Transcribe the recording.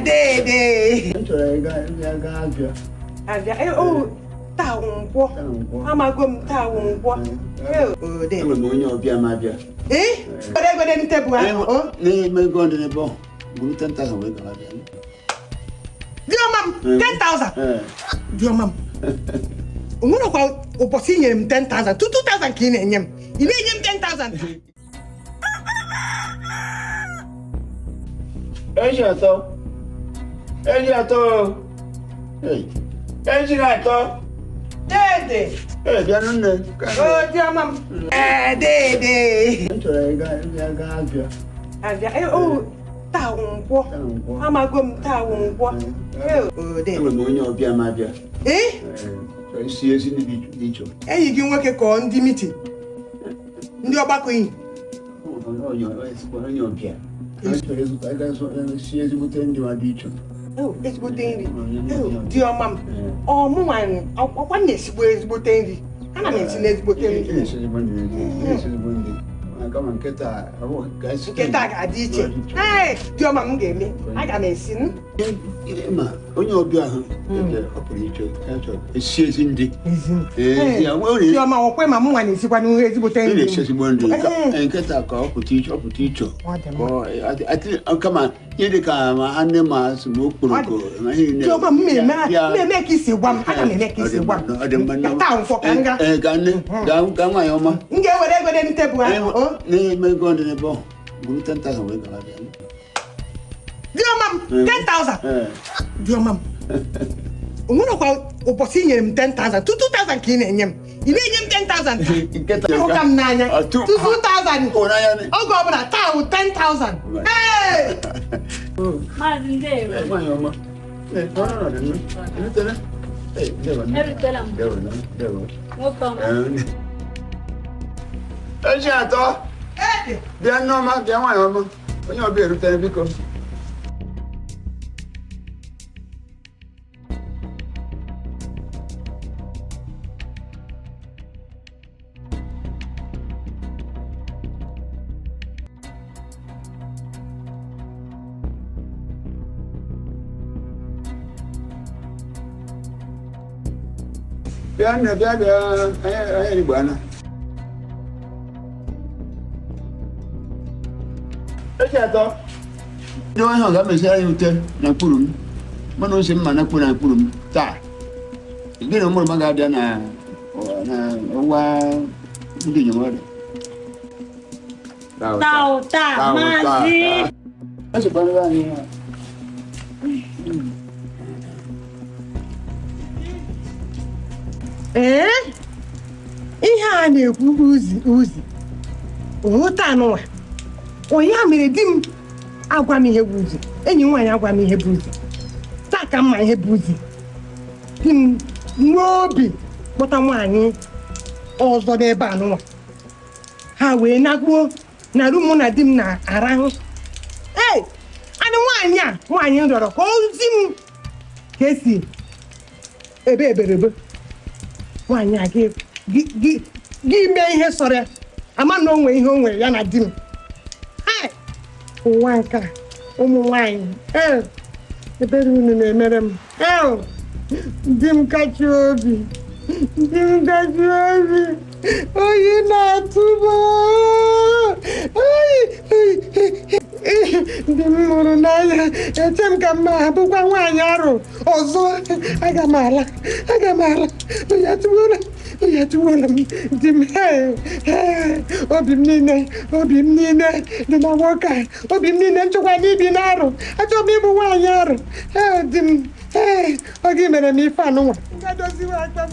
Dede. Oh, Tawonpo. Amagom Tawonpo. Oh, de. Eh? But I got any table. Oh, may go to the ball. 10,000 away. Dear mum, 10,000. Dear mum. One of our opposition 10,000 to 2,000 kin in him. You need him 10,000. Ejiato. Hey. Ejiato. Dede. Hey, Janune. Oh, dear mum. Dede. Oh, Tawonpo. Amagom Tawonpo. Oh, de. Eh? And you can work a call on the meeting. No back in. Oh, it's good thing. Oh, dear mum. Oh, Muman, one is where is Botandy. And I'm in this Botandy. Come on, get that. I won't guys get that. I did it. Hey, dear mum gave me. I got a sin. On your beer, it's she's in the. Yeah, well, your mom, where my woman is one who is Botandy. And get that call for teacher. I think, oh, come on. Here they come, animals, smoke. Your mum may make you see one. I can make you see one. Town for Kanga. Down my oma. Get whatever any table. May go to the ball. 10,000 away. Dear mum, 10,000. Dear mum. One of our opposition 10,000 to 2,000 kin in him. You need him 10,000. Get come 9 to 2,000. Oh, go over that town 10,000. Hey! Mazi ndewe. No, I have a say you tell Napurum. Manos in Manapuna Purum. Ta. You get a more Magadana or while you know. Mazi. That's a banana. Eh? Ihe a na-ekwu uzi. Ụta anụwa. Onye a mere di m agwa m ihe bụ uzi. Enyi nwaanyị agwa m ihe bụ uzi. Taa ka mma ihe bụ uzi. Di m n'obi kpọta nwaanyị ọzọ n'ebe anụwa. Ha wee nakwuo na rum mụ na di m na-arahụ. Ee, anụ nwaanyị rịọrọ ka ozi m ka esi ebe eberebe. Nwaanyị a gị mee ihe sọrọ ya ama na onwe ihe o nwere ya na di m. Ụwa nke a ụmụ nwaanyị ebere unu na-emere m. Di m kachi obi oyi na-atụba di m mụrụ n'anya eche m ka mma abụkwa nwaanyị arụ ọzọ. Aga m ala oyi atụwola m di m. Obi m niile dị na nwoke a. Obi m niile nchekwa n'ibi n'arụ. Achọ m ịbụ nwaanyị arụ. Di m ọ gị mere m ife anụnwa. Gadoziwe aka m.